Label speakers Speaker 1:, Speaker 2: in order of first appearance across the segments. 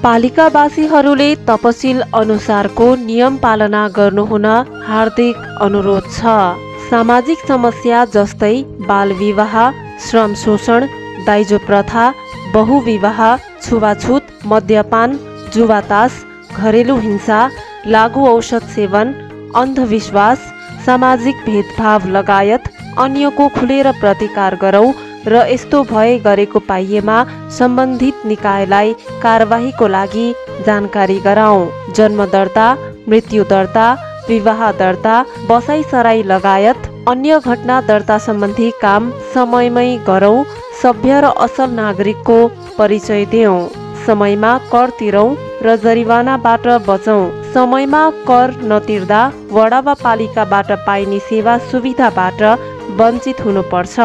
Speaker 1: पालिकावासीहरूले तपसिल अनुसारको नियम पालना गर्नुहुन हार्दिक अनुरोध छ। सामाजिक समस्या जस्तै बालविवाह, श्रम शोषण, दाइजो प्रथा, बहुविवाह, छुवाछुत, मद्यपान, जुवातास, घरेलु हिंसा, लागु औषध सेवन, अन्धविश्वास, सामाजिक भेदभाव लगायत अन्यको खुलेर प्रतिकार गरौँ र यस्तो भए गरेको पाइएमा सम्बन्धित निकायलाई कारबाहीको लागि जानकारी गराउँ। जन्म दर्ता, मृत्यु दर्ता, विवाह दर्ता, बसाइसराई लगायत अन्य घटना दर्ता सम्बन्धी काम समयमै गरौँ। सभ्य र असल नागरिकको परिचय देऊ। समयमा कर तिरौँ र जरिवानाबाट बचौँ। समयमा कर नतिर्दा वडा वा पालिकाबाट पाइने सेवा सुविधाबाट वञ्चित हुनुपर्छ।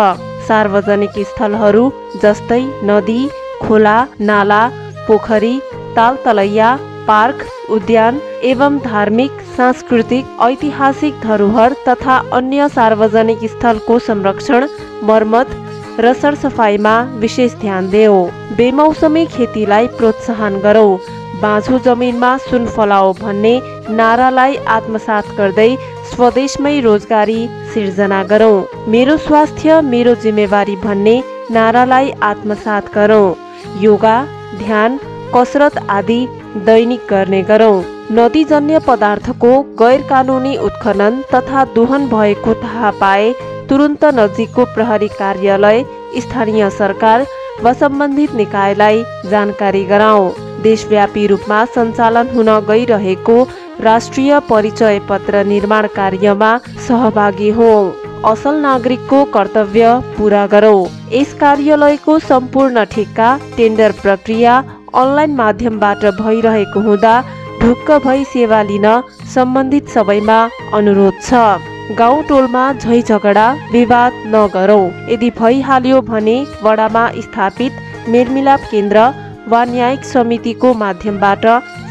Speaker 1: सार्वजनिक स्थलहरू जस्तै नदी, खोला, नाला, पोखरी, तालतलैया, पार्क, उद्यान एवं धार्मिक, सांस्कृतिक, ऐतिहासिक धरोहर तथा अन्य सार्वजनिक स्थलको संरक्षण, मर्मत र सरसफाइमा विशेष ध्यान देऊ। बेमौसमी खेतीलाई प्रोत्साहन गरौँ। बाँझो जमिनमा सुन फलाओ भन्ने नारालाई आत्मसात गर्दै स्वदेशमै रोजगारी सिर्जना गरौँ। मेरो स्वास्थ्य मेरो जिम्मेवारी भन्ने नारालाई आत्मसात गरौँ। योगा, ध्यान, कसरत आदि दैनिक गर्ने गरौँ। नदीजन्य पदार्थको गैर कानुनी उत्खनन तथा दोहन भएको थाहा पाए तुरुन्त नजिकको प्रहरी कार्यालय, स्थानीय सरकार वा सम्बन्धित निकायलाई जानकारी गराउँ। देशव्यापी रूपमा सञ्चालन हुन गइरहेको राष्ट्रिय परिचय पत्र निर्माण कार्यमा सहभागी हौँ। असल नागरिकको कर्तव्य पूरा गरौँ। यस कार्यालयको सम्पूर्ण ठेक्का, टेन्डर प्रक्रिया अनलाइन माध्यमबाट भइरहेको हुँदा ढुक्क भई सेवा लिन सम्बन्धित सबैमा अनुरोध छ। गाउँ टोलमा झै झगडा विवाद नगरौँ। यदि भइहाल्यो भने वडामा स्थापित मेलमिलाप केन्द्र वा न्यायिक समितिको माध्यमबाट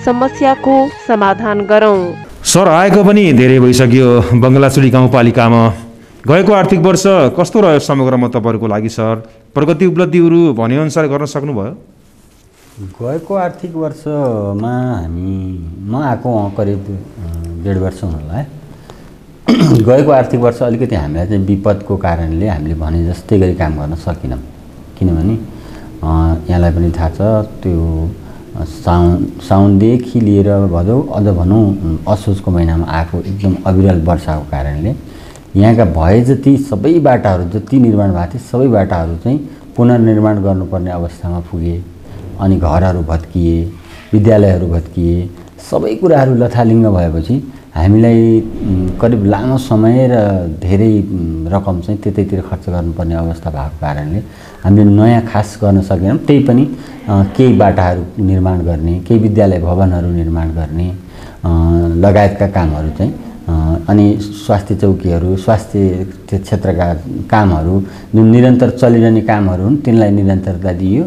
Speaker 1: समस्याको समाधान गरौँ।
Speaker 2: सर, आएको पनि धेरै भइसक्यो बङ्गलाचुली गाउँपालिकामा। गएको आर्थिक वर्ष कस्तो रह्यो समग्रमा तपाईँहरूको लागि सर? प्रगति उपलब्धिहरू भनेअनुसार गर्न सक्नुभयो?
Speaker 3: गएको आर्थिक वर्षमा म आएको करिब 1.5 वर्ष हुनुलाई। गएको आर्थिक वर्ष अलिकति हामीलाई चाहिँ विपदको कारणले हामीले भने जस्तै गरी काम गर्न सकिनौँ। किनभने यहाँलाई पनि थाहा छ, त्यो साउनदेखि लिएर भदौ अझ भनौँ असोजको महिनामा आएको एकदम अविरल वर्षाको कारणले यहाँका भए जति सबै बाटाहरू जति निर्माण भएको थिए सबै बाटाहरू चाहिँ पुनर्निर्माण गर्नुपर्ने अवस्थामा पुगे। अनि घरहरू भत्किए, विद्यालयहरू भत्किए, सबै कुराहरू लथालिङ्ग भएपछि हामीलाई करिब लामो समय र धेरै रकम चाहिँ त्यतैतिर खर्च गर्नुपर्ने अवस्था भएको कारणले हामीले नयाँ खास गर्न सकेनौँ। त्यही पनि केही बाटाहरू निर्माण गर्ने, केही विद्यालय भवनहरू निर्माण गर्ने लगायतका कामहरू चाहिँ अनि स्वास्थ्य चौकीहरू, स्वास्थ्य क्षेत्रका कामहरू जुन निरन्तर चलिरहने कामहरू हुन् तिनलाई निरन्तरता दिइयो।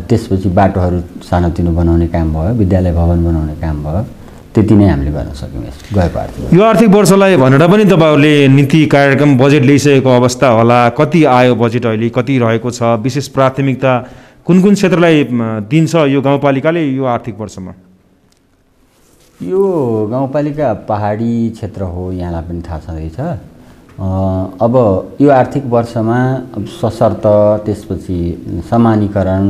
Speaker 3: त्यसपछि बाटोहरू सानोतिनो बनाउने काम भयो, विद्यालय भवन बनाउने काम भयो। त्यति नै हामीले गर्न सक्यौँ गएको आर्थिक।
Speaker 2: यो आर्थिक वर्षलाई भनेर पनि तपाईँहरूले नीति कार्यक्रम बजेट ल्याइसकेको अवस्था होला। कति आयो बजेट अहिले, कति रहेको छ, विशेष प्राथमिकता कुन कुन क्षेत्रलाई दिन्छ यो गाउँपालिकाले यो आर्थिक वर्षमा?
Speaker 3: यो गाउँपालिका पहाडी क्षेत्र हो, यहाँलाई पनि थाहा छँदैछ। अब यो आर्थिक वर्षमा सशर्त त्यसपछि समानीकरण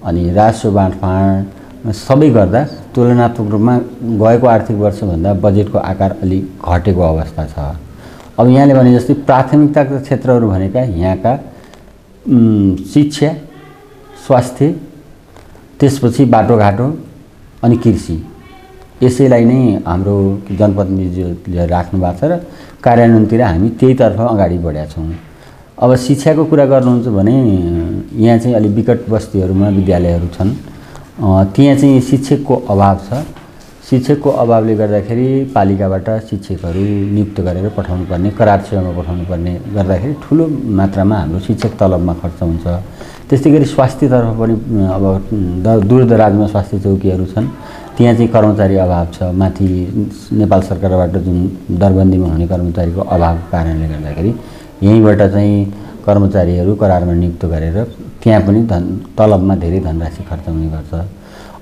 Speaker 3: अनि राजस्व बाँडफाँड सबै गर्दा तुलनात्मक रूपमा गएको आर्थिक वर्षभन्दा बजेटको आकार अलि घटेको अवस्था छ। अब यहाँले भने जस्तै प्राथमिकताका क्षेत्रहरू भनेका यहाँका शिक्षा, स्वास्थ्य, त्यसपछि बाटोघाटो अनि कृषि, यसैलाई नै हाम्रो जनप्रतिनिधिले राख्नु भएको छ र कार्यान्वयनतिर हामी त्यहीतर्फ अगाडि बढेका छौँ। अब शिक्षाको कुरा गर्नुहुन्छ भने यहाँ चाहिँ अलि विकट बस्तीहरूमा विद्यालयहरू छन्, त्यहाँ चाहिँ शिक्षकको अभाव छ। शिक्षकको अभावले गर्दाखेरि पालिकाबाट शिक्षकहरू नियुक्त गरेर पठाउनु पर्ने, करार सेवामा पठाउनु पर्ने गर्दाखेरि ठुलो मात्रामा हाम्रो शिक्षक तलबमा खर्च हुन्छ। त्यस्तै गरी स्वास्थ्यतर्फ पनि अब दूरदराजमा स्वास्थ्य चौकीहरू छन्, त्यहाँ चाहिँ कर्मचारी अभाव छ। माथि नेपाल सरकारबाट जुन दरबन्दीमा हुने कर्मचारीको अभावको कारणले गर्दाखेरि यहीँबाट चाहिँ कर्मचारीहरू करारमा नियुक्त गरेर त्यहाँ पनि तलबमा धेरै धनराशि खर्च हुने गर्छ।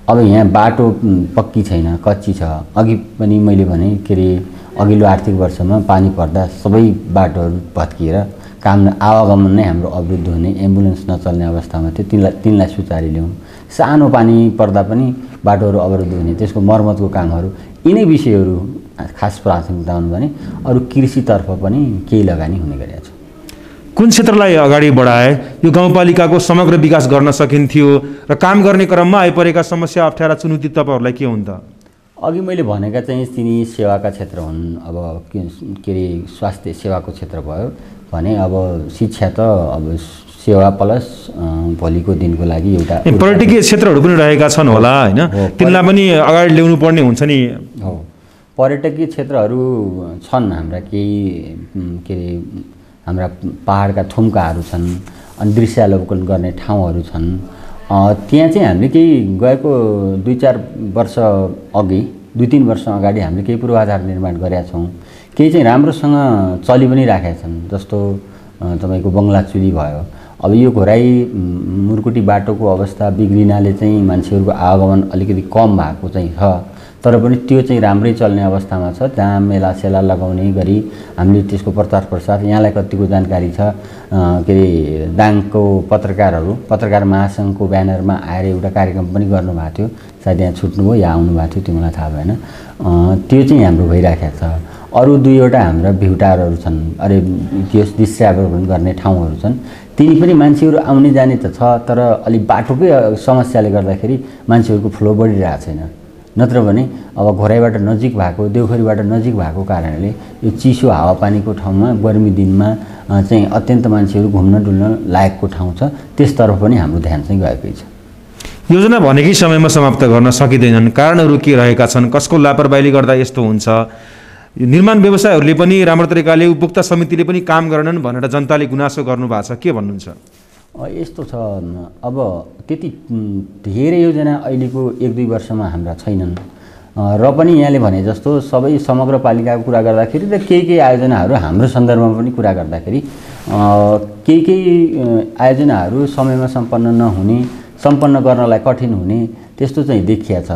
Speaker 3: अब यहाँ बाटो पक्की छैन, कच्ची छ। अघि पनि मैले भने के अरे अघिल्लो आर्थिक वर्षमा पानी पर्दा सबै बाटोहरू भत्किएर काम आवागमन नै हाम्रो अवरुद्ध हुने, एम्बुलेन्स नचल्ने अवस्थामा थियो। तिनलाई सुचारी ल्याउँ। सानो पानी पर्दा पनि बाटोहरू अवरुद्ध हुने, त्यसको मर्मतको कामहरू, यिनै विषयहरू खास प्राथमिकता हुनु भने अरू कृषितर्फ पनि केही लगानी हुने गरेको छ।
Speaker 2: कुन क्षेत्रलाई अगाडि बढाए यो गाउँपालिकाको समग्र विकास गर्न सकिन्थ्यो र काम गर्ने क्रममा आइपरेका समस्या, अप्ठ्यारा, चुनौती तपाईँहरूलाई के हुन् त?
Speaker 3: अघि मैले भनेका चाहिँ तिनी सेवाका क्षेत्र हुन्। अब के अरे स्वास्थ्य सेवाको क्षेत्र भयो भने अब शिक्षा त अब सेवा प्लस भोलिको दिनको लागि एउटा
Speaker 2: पर्यटकीय क्षेत्रहरू पनि रहेका छन् होला हैन? तिनलाई पनि अगाडि ल्याउनु पर्ने हुन्छ नि।
Speaker 3: हो, पर्यटकीय क्षेत्रहरू छन् हाम्रा केही के अरे हाम्रा पहाडका थुम्काहरू छन्, अनि दृश्यावलोकन गर्ने ठाउँहरू छन्। त्यहाँ चाहिँ हामीले केही गएको 2-4 वर्ष अघि, 2-3 वर्ष अगाडि हामीले केही पूर्वाधार निर्माण गरेका छौँ। केही चाहिँ राम्रोसँग चलि पनि राखेका छन्, जस्तो तपाईँको बङ्गलाचुली भयो। अब यो घोराई मुर्कुटी बाटोको अवस्था बिग्रिनाले चाहिँ मान्छेहरूको आवागमन अलिकति कम भएको चाहिँ छ, तर पनि त्यो चाहिँ राम्रै चल्ने अवस्थामा छ। जहाँ मेला सेला लगाउने गरी हामीले त्यसको प्रचार प्रसार, यहाँलाई कतिको जानकारी छ के अरे दाङको पत्रकार महासङ्घको ब्यानरमा आएर एउटा कार्यक्रम पनि गर्नुभएको थियो। सायद यहाँ छुट्नुभयो या आउनुभएको थियो, त्यो मलाई थाहा भएन। त्यो चाहिँ हाम्रो भइराखेको छ। अरू 2वटा हाम्रा भ्युटारहरू छन्, अरे त्यस दृश्यावलोकन गर्ने ठाउँहरू छन्। तिनी पनि मान्छेहरू आउने जाने त छ, तर अलि बाटोकै समस्याले गर्दाखेरि मान्छेहरूको फ्लो बढिरहेको छैन। नत्र भने अब घोराइबाट नजिक भएको, देउखरीबाट नजिक भएको कारणले यो चिसो हावापानीको ठाउँमा गर्मी दिनमा चाहिँ अत्यन्त मान्छेहरू घुम्न डुल्न लायकको ठाउँ छ। त्यसतर्फ पनि हाम्रो ध्यान चाहिँ गएकै छ।
Speaker 2: योजना भनेकै समयमा समाप्त गर्न सकिँदैनन्, कारणहरू के रहेका छन्? कसको लापरवाहीले गर्दा यस्तो हुन्छ? निर्माण व्यवसायहरूले पनि राम्रो तरिकाले, उपभोक्ता समितिले पनि काम गरेनन् भनेर जनताले गुनासो गर्नुभएको छ, के भन्नुहुन्छ?
Speaker 3: यस्तो छ, अब त्यति धेरै योजना अहिलेको 1-2 वर्षमा हाम्रा छैनन्। र पनि यहाँले भने जस्तो सबै समग्र पालिकाको कुरा गर्दाखेरि र केही आयोजनाहरू हाम्रो सन्दर्भमा पनि कुरा गर्दाखेरि केही आयोजनाहरू समयमा सम्पन्न गर्नलाई कठिन हुने त्यस्तो चाहिँ देखिया छ।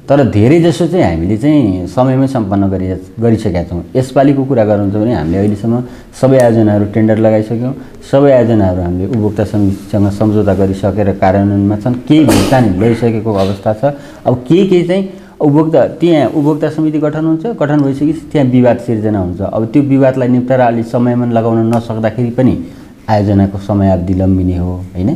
Speaker 3: तर धेरै जसो चाहिँ हामीले चाहिँ समयमै सम्पन्न गरिसकेका छौँ। यसपालिको कुरा गर्नुहुन्छ भने हामीले अहिलेसम्म सबै आयोजनाहरू टेन्डर लगाइसक्यौँ। सबै आयोजनाहरू हामीले उपभोक्ता समितिसँग सम्झौता गरिसकेर कार्यान्वयनमा छन्। केही भुक्तानी लैसकेको अवस्था छ। अब केही चाहिँ उपभोक्ता समिति गठन भइसकेपछि त्यहाँ विवाद सिर्जना हुन्छ। अब त्यो विवादलाई निप्टारा अलि समयमा लगाउन नसक्दाखेरि पनि आयोजनाको समयावधि लम्बिने हो हैन।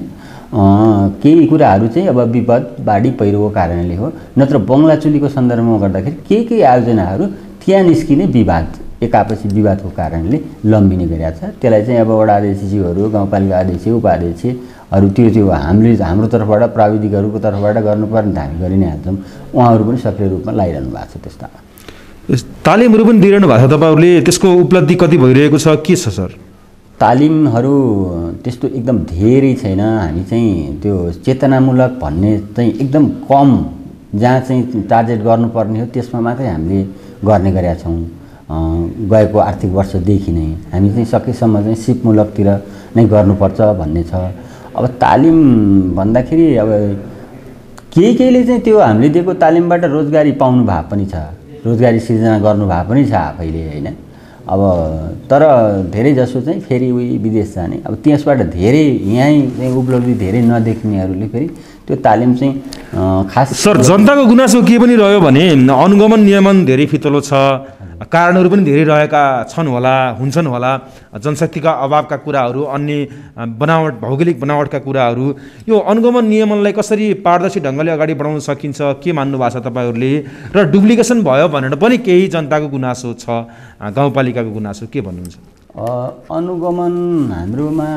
Speaker 3: केही कुराहरू चाहिँ अब विपद बाढी पहिरोको कारणले हो, नत्र बङ्गलाचुलीको सन्दर्भमा गर्दाखेरि केही आयोजनाहरू त्यहाँ निस्किने विवाद, एकापछि विवादको कारणले लम्बिने गरेका छ। त्यसलाई चाहिँ अब वडा अध्यक्षज्यूहरू, गाउँपालिका अध्यक्ष, उपाध्यक्षहरू त्यो हाम्रो तर्फबाट, प्राविधिकहरूको तर्फबाट गर्नुपर्ने त हामी गरि नै हाल्छौँ। उहाँहरू पनि सक्रिय रूपमा लागिरहनु भएको छ। त्यस्तामा
Speaker 2: तालिमहरू पनि दिइरहनु भएको छ तपाईँहरूले, त्यसको उपलब्धि कति भइरहेको छ, के छ सर?
Speaker 3: तालिमहरू त्यस्तो एकदम धेरै छैन। हामी चाहिँ त्यो चेतनामूलक भन्ने चाहिँ एकदम कम, जहाँ चाहिँ टार्गेट गर्नुपर्ने हो त्यसमा मात्रै हामीले गर्ने गरेका छौँ। गएको आर्थिक वर्षदेखि नै हामी चाहिँ सकेसम्म चाहिँ सिपमूलकतिर नै गर्नुपर्छ भन्ने छ। अब तालिम भन्दाखेरि अब केहीले चाहिँ त्यो हामीले दिएको तालिमबाट रोजगारी पाउनु भएको पनि छ, रोजगारी सिर्जना गर्नु भएको पनि छ आफैले हैन। अब तर धेरै जसो चाहिँ फेरि विदेश जाने, अब त्यसबाट धेरै यहीँ चाहिँ उपलब्धि धेरै नदेख्नेहरूले फेरि त्यो तालिम चाहिँ खास।
Speaker 2: सर, जनताको गुनासो के पनि रह्यो भने अनुगमन नियमन धेरै फितलो छ, कारणहरू पनि धेरै रहेका छन् होला, हुन्छन् होला। जनशक्तिका अभावका कुराहरू, अन्य भौगोलिक बनावटका कुराहरू, यो अनुगमन नियमनलाई कसरी पारदर्शी ढङ्गले अगाडि बढाउन सकिन्छ, के मान्नु भएको छ तपाईँहरूले? र डुप्लिकेसन भयो भनेर पनि केही जनताको गुनासो छ, गाउँपालिकाको गुनासो, के भन्नुहुन्छ?
Speaker 3: अनुगमन हाम्रोमा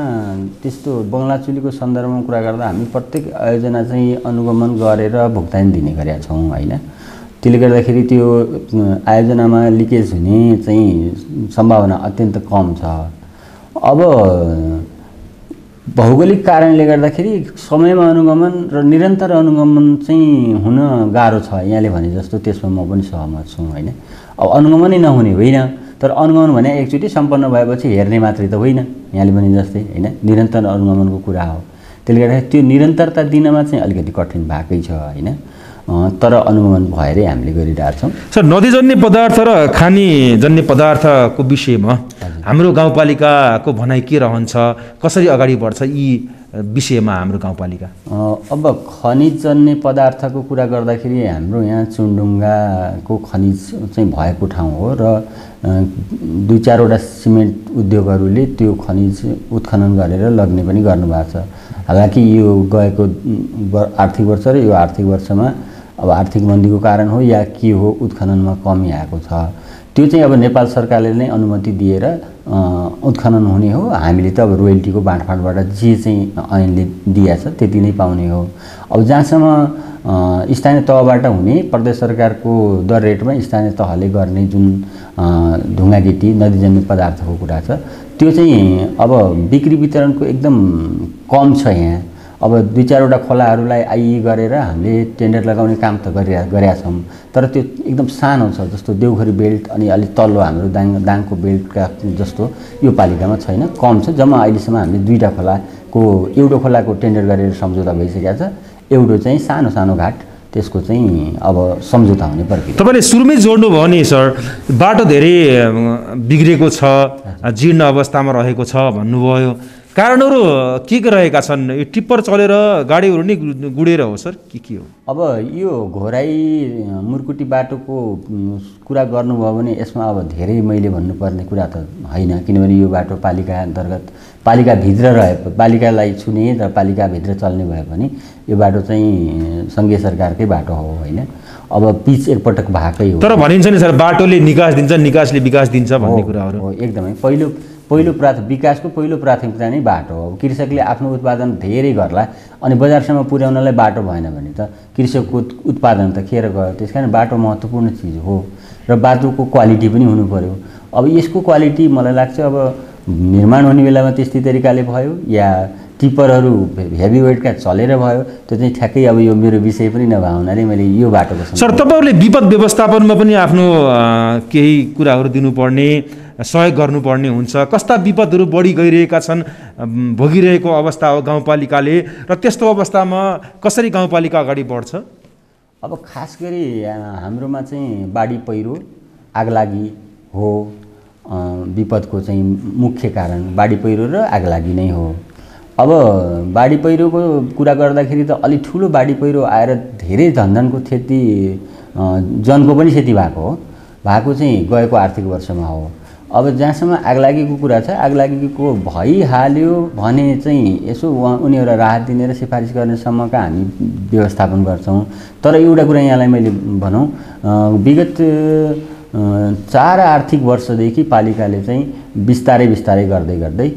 Speaker 3: त्यस्तो बङ्गलाचुलीको सन्दर्भमा कुरा गर्दा हामी प्रत्येक आयोजना चाहिँ अनुगमन गरेर भुक्तानी दिने गरेका छौँ हैन। त्यसले गर्दाखेरि त्यो आयोजनामा लिकेज हुने चाहिँ सम्भावना अत्यन्त कम छ। अब भौगोलिक कारणले गर्दाखेरि समयमा अनुगमन र निरन्तर अनुगमन चाहिँ हुन गाह्रो छ। यहाँले भने जस्तो त्यसमा म पनि सहमत छु हैन। अब अनुगमनै नहुने होइन, तर अनुगमन भने एकचोटि सम्पन्न भएपछि हेर्ने मात्रै त होइन, यहाँले भने जस्तै हैन, निरन्तर अनुगमनको कुरा हो। त्यसले गर्दाखेरि त्यो निरन्तरता दिनमा चाहिँ अलिकति कठिन भएकै छ हैन। तर अनुगमन भएरै हामीले गरिरहेछौँ।
Speaker 2: सर, नदीजन्य पदार्थ र खानीजन्य पदार्थको विषयमा हाम्रो गाउँपालिकाको भनाइ के रहन्छ, कसरी अगाडि बढ्छ यी विषयमा हाम्रो गाउँपालिका?
Speaker 3: अब खनिजजन्य पदार्थको कुरा गर्दाखेरि हाम्रो यहाँ चुनढुङ्गाको खनिज चाहिँ भएको ठाउँ हो र 2-4वटा सिमेन्ट उद्योगहरूले त्यो खनिज उत्खनन गरेर लग्ने पनि गर्नुभएको छ। हालाकि यो गएको आर्थिक वर्ष र यो आर्थिक वर्षमा अब आर्थिक मन्दीको कारण हो या के हो, उत्खननमा कमी आएको छ। त्यो चाहिँ अब नेपाल सरकारले नै अनुमति दिएर उत्खनन हुने हो। हामीले त अब रोयल्टीको बाँडफाँडबाट जे चाहिँ ऐनले दिएछ त्यति नै पाउने हो। अब जहाँसम्म स्थानीय तहबाट हुने प्रदेश सरकारको दर रेटमा स्थानीय तहले गर्ने जुन ढुङ्गागिटी नदीजन्य पदार्थको कुरा छ, त्यो चाहिँ अब बिक्री वितरणको एकदम कम छ यहाँ। अब 2-4वटा खोलाहरूलाई आइई गरेर हामीले टेन्डर लगाउने काम त गरेका छौँ, तर त्यो एकदम सानो छ। जस्तो देउखरी बेल्ट अनि अलिक तल्लो हाम्रो दाङको बेल्टका जस्तो यो पालिकामा छैन, कम छ। जम्मा अहिलेसम्म हामीले 2टा खोलाको एउटा खोलाको टेन्डर गरेर सम्झौता भइसकेको छ, एउटा चाहिँ सानो सानो घाट, त्यसको चाहिँ अब सम्झौता हुने प्रक्रिया।
Speaker 2: तपाईँले सुरुमै जोड्नुभयो नि सर, बाटो धेरै बिग्रेको छ, जीर्ण अवस्थामा रहेको छ भन्नुभयो। कारणहरू के रहेका छन्? यो टिप्पर चलेर गाडीहरू नै गुडेर हो सर, के हो?
Speaker 3: अब यो घोराई मुर्कुटी बाटोको कुरा गर्नुभयो भने यसमा अब धेरै मैले भन्नुपर्ने कुरा त होइन, किनभने यो बाटो पालिका अन्तर्गत पालिकाभित्र रहे, पालिकालाई छुने र पालिकाभित्र चल्ने भए पनि यो बाटो चाहिँ सङ्घीय सरकारकै बाटो हो होइन। अब पिच एकपटक भएकै हो।
Speaker 2: तर भनिन्छ नि सर, बाटोले निकास दिन्छ, निकासले विकास दिन्छ भन्ने कुराहरू
Speaker 3: हो। एकदमै विकासको पहिलो प्राथमिकता नै बाटो हो। कृषकले आफ्नो उत्पादन धेरै गर्ला अनि बजारसम्म पुर्याउनलाई बाटो भएन भने त कृषकको उत्पादन त खेर गयो। त्यसकारण बाटो महत्त्वपूर्ण चिज हो र बाटोको क्वालिटी पनि हुनु पर्यो। अब यसको क्वालिटी मलाई लाग्छ अब निर्माण हुने बेलामा त्यस्तै तरिकाले भयो या टिप्परहरू हेभी वेटका चलेर भयो, त्यो चाहिँ ठ्याक्कै अब यो मेरो विषय पनि नभए हुनाले मैले यो बाटोको।
Speaker 2: सर, तपाईँहरूले विपद व्यवस्थापनमा पनि आफ्नो केही कुराहरू दिनुपर्ने, सहयोग गर्नुपर्ने हुन्छ। कस्ता विपदहरू बढी गइरहेका छन्, भोगिरहेको अवस्था हो गाउँपालिकाले, र त्यस्तो अवस्थामा कसरी गाउँपालिका अगाडि बढ्छ?
Speaker 3: अब खास गरी हाम्रोमा चाहिँ बाढी पहिरो आगलागी हो। विपदको चाहिँ मुख्य कारण बाढी पहिरो र आगलागी नै हो। अब बाढी पहिरोको कुरा गर्दाखेरि त अलि ठुलो बाढी पहिरो आएर धेरै धनधनको क्षति, जनको पनि क्षति भएको चाहिँ गएको आर्थिक वर्षमा हो। अब जहाँसम्म आगलागीको कुरा छ, आगलागीको भइहाल्यो भने चाहिँ यसो उनीहरूलाई राहत दिने र सिफारिस गर्नेसम्मका हामी व्यवस्थापन गर्छौँ। तर एउटा कुरा यहाँलाई मैले भनौँ, विगत 4 आर्थिक वर्षदेखि पालिकाले चाहिँ बिस्तारै गर्दै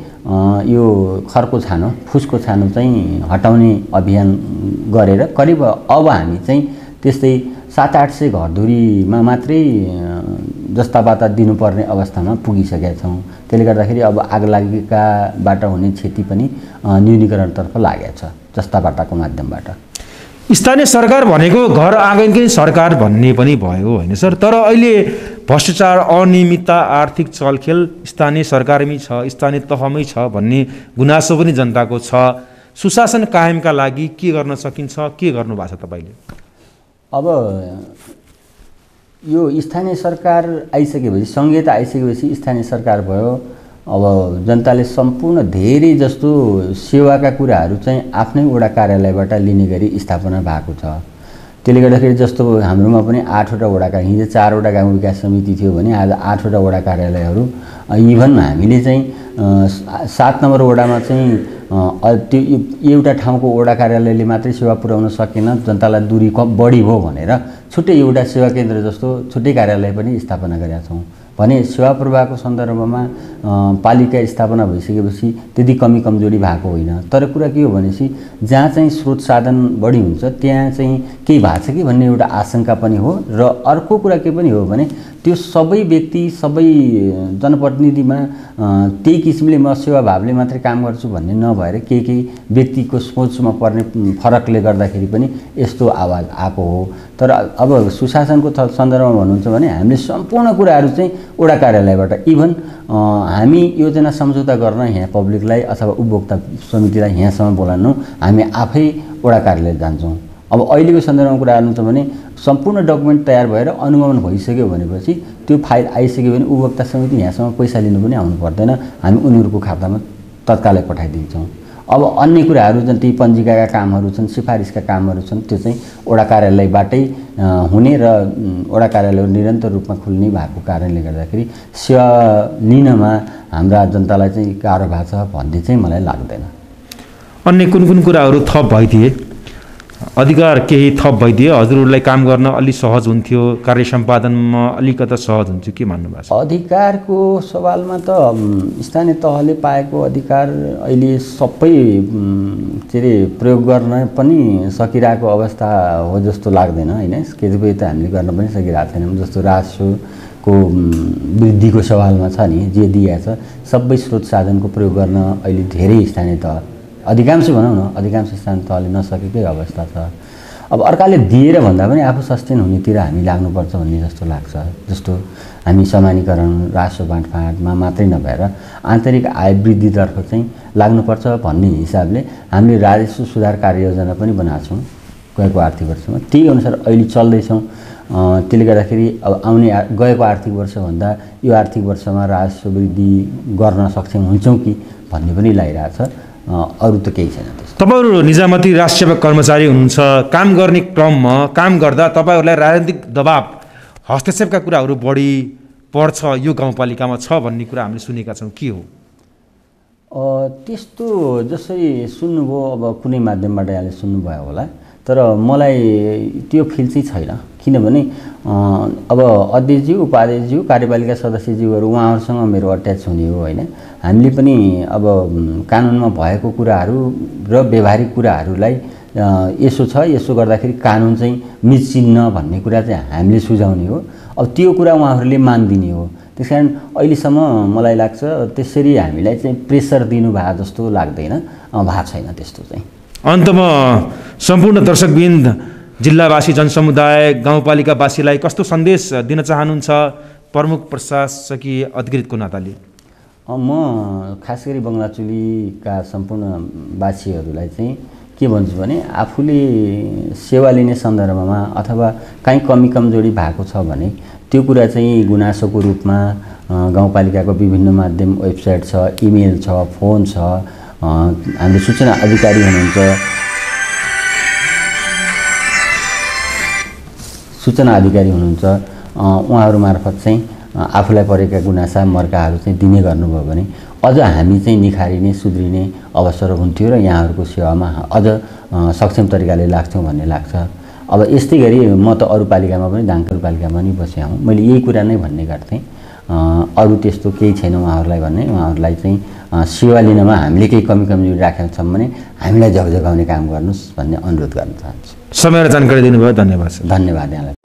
Speaker 3: यो खरको छानो, फुसको छानो चाहिँ हटाउने अभियान गरेर करिब अब हामी चाहिँ त्यस्तै 700-800 घरधुरीमा मात्रै जस्ताबाता दिनुपर्ने अवस्थामा पुगिसकेका छौँ। त्यसले गर्दाखेरि अब आगलागीकाबाट हुने क्षति पनि न्यूनीकरणतर्फ लागेको छ जस्ताबाटाको माध्यमबाट।
Speaker 2: स्थानीय सरकार भनेको घर आँगनकै सरकार भन्ने पनि भयो होइन सर? तर अहिले भ्रष्टाचार, अनियमितता, आर्थिक चलखेल स्थानीय सरकारमै छ, स्थानीय तहमै छ भन्ने गुनासो पनि जनताको छ। सुशासन कायमका लागि के गर्न सकिन्छ, के गर्नु भएको छ तपाईँले?
Speaker 3: अब यो स्थानीय सरकार आइसकेपछि, सङ्घीयता आइसकेपछि स्थानीय सरकार भयो। अब जनताले सम्पूर्ण धेरै जस्तो सेवाका कुराहरू चाहिँ आफ्नै वडा कार्यालयबाट लिने गरी स्थापना भएको छ। त्यसले गर्दाखेरि जस्तो हाम्रोमा पनि 8वटा वडा, हिजो 4वटा गाउँ विकास समिति थियो भने आज 8वटा वडा कार्यालयहरू। इभन हामीले चाहिँ 7 नम्बर वडामा चाहिँ त्यो एउटा ठाउँको वडा कार्यालयले मात्रै सेवा पुर्याउन सकेन, जनतालाई दूरी बढी भयो भनेर छुट्टै एउटा सेवा केन्द्र जस्तो छुट्टै कार्यालय पनि स्थापना गरेका छौँ। भने सेवा प्रवाहको सन्दर्भमा पालिका स्थापना भइसकेपछि त्यति कमी कमजोरी भएको होइन। तर कुरा के हो भनेपछि जहाँ चाहिँ स्रोत साधन बढी हुन्छ त्यहाँ चाहिँ केही भएको छ कि भन्ने एउटा आशंका पनि हो। र अर्को कुरा के पनि हो भने त्यो सबै व्यक्ति, सबै जनप्रतिनिधिमा त्यही किसिमले म सेवाभावले मात्रै काम गर्छु भन्ने नभएर केही व्यक्तिको सोचमा पर्ने फरकले गर्दाखेरि पनि यस्तो आवाज आएको हो। तर अब सुशासनको सन्दर्भमा भन्नुहुन्छ भने हामीले सम्पूर्ण कुराहरू चाहिँ वडा कार्यालयबाट, इभन हामी योजना सम्झौता गर्न यहाँ पब्लिकलाई अथवा उपभोक्ता समितिलाई यहाँसम्म बोलाउनु हामी आफै वडा कार्यालय जान्छौँ। अब अहिलेको सन्दर्भमा कुरा गर्नु छ भने सम्पूर्ण डकुमेन्ट तयार भएर अनुगमन भइसक्यो भनेपछि त्यो फाइल आइसक्यो भने उपभोक्ता समिति यहाँसँग पैसा लिनु पनि आउनु पर्दैन, हामी उनीहरूको खातामा तत्कालै पठाइदिन्छौँ। अब अन्य कुराहरू जुन ती पञ्जिकाका कामहरू छन्, सिफारिसका कामहरू छन्, त्यो चाहिँ वडा कार्यालयबाटै हुने र वडा कार्यालय निरन्तर रूपमा खुल्ने भएको कारणले गर्दाखेरि सेवा लिनमा हाम्रा जनतालाई चाहिँ गाह्रो भएको छ भन्ने चाहिँ मलाई लाग्दैन।
Speaker 2: अन्य कुन कुराहरू थप भइदिए, अधिकार केही थप भइदिए हजुरहरूलाई काम गर्न अलि सहज हुन्थ्यो, कार्य सम्पादनमा अलिकता सहज हुन्थ्यो, के मान्नु भएको छ?
Speaker 3: अधिकारको सवालमा त स्थानीय तहले पाएको अधिकार अहिले सबै के अरे प्रयोग गर्न पनि सकिरहेको अवस्था हो जस्तो लाग्दैन होइन। कतिपय त हामीले गर्न पनि सकिरहेको छैनौँ, जस्तो राजस्वको वृद्धिको सवालमा छ नि, जे दिएको छ सबै स्रोत साधनको प्रयोग गर्न अहिले धेरै स्थानीय तह, अधिकांश भनौँ न, अधिकांश स्थानीय तहले नसकेकै अवस्था छ। अब अर्काले दिएर भन्दा पनि आफू सस्टेन हुनेतिर हामी लाग्नुपर्छ भन्ने जस्तो लाग्छ। जस्तो हामी समानीकरण, राजस्व बाँडफाँडमा मात्रै नभएर आन्तरिक आय वृद्धितर्फ चाहिँ लाग्नुपर्छ भन्ने हिसाबले हामीले राजस्व सुधार कार्ययोजना पनि बनाएको छौँ गएको आर्थिक वर्षमा। त्यही अनुसार अहिले चल्दैछौँ। त्यसले गर्दाखेरि अब आउने गएको आर्थिक वर्षभन्दा यो आर्थिक वर्षमा राजस्व वृद्धि गर्न सक्षम हुन्छौँ कि भन्ने पनि लागिरहेको छ। अरू त केही छैन।
Speaker 2: तपाईँहरू निजामती राष्ट्र सेवक कर्मचारी हुनुहुन्छ, काम गर्ने क्रममा काम गर्दा तपाईँहरूलाई राजनीतिक दबाब, हस्तक्षेपका कुराहरू बढी पर्छ यो गाउँपालिकामा छ भन्ने कुरा हामीले सुनेका छौँ, के हो?
Speaker 3: त्यस्तो जसरी सुन्नुभयो, अब कुनै माध्यमबाट यहाँले सुन्नुभयो होला, तर मलाई त्यो फिल चाहिँ छैन। किनभने अब अध्यक्षज्यू, उपाध्यक्षज्यू, कार्यपालिका सदस्यज्यूहरू उहाँहरूसँग मेरो अट्याच हुने हो होइन। हामीले पनि अब कानुनमा भएको कुराहरू र व्यवहारिक कुराहरूलाई यसो छ, यसो गर्दाखेरि कानुन चाहिँ मिचिन्न भन्ने कुरा चाहिँ हामीले सुझाउने हो। अब त्यो कुरा उहाँहरूले मानिदिने हो। त्यस कारण अहिलेसम्म मलाई लाग्छ त्यसरी हामीलाई चाहिँ प्रेसर दिनुभएको जस्तो लाग्दैन, भएको छैन त्यस्तो चाहिँ।
Speaker 2: अन्तमा सम्पूर्ण दर्शकवृन्द, जिल्लावासी, जनसमुदाय, गाउँपालिकावासीलाई कस्तो सन्देश दिन चाहनुहुन्छ प्रमुख प्रशासकीय अधिकृतको नाताले?
Speaker 3: म खास गरी बङ्गलाचुलीका सम्पूर्ण वासीहरूलाई चाहिँ के भन्छु भने आफूले सेवा लिने सन्दर्भमा अथवा कहीँ कमी कमजोरी भएको छ भने त्यो कुरा चाहिँ गुनासोको रूपमा गाउँपालिकाको विभिन्न माध्यम, वेबसाइट छ, इमेल छ, फोन छ, हाम्रो सूचना अधिकारी हुनुहुन्छ, उहाँहरू मार्फत चाहिँ आफूलाई परेका गुनासा मर्काहरू चाहिँ दिने गर्नुभयो भने अझ हामी चाहिँ निखारिने, सुध्रिने अवसर हुन्थ्यो र यहाँहरूको सेवामा अझ सक्षम तरिकाले लाग्थ्यौँ भन्ने लाग्छ। अब यस्तै गरी म त अरू पालिकामा पनि, दाङखोल पालिकामा पनि बसेँ हुँ, मैले यही कुरा नै भन्ने गर्थेँ। अरू त्यस्तो केही छैन उहाँहरूलाई भन्ने, उहाँहरूलाई चाहिँ सेवा लिनमा हामीले केही कमी कमजोरी राखेका छौँ भने हामीलाई जगाउने काम गर्नुहोस् भन्ने अनुरोध गर्न चाहन्छु।
Speaker 2: समय र जानकारी दिनुभयो, धन्यवाद।
Speaker 3: धन्यवाद यहाँलाई।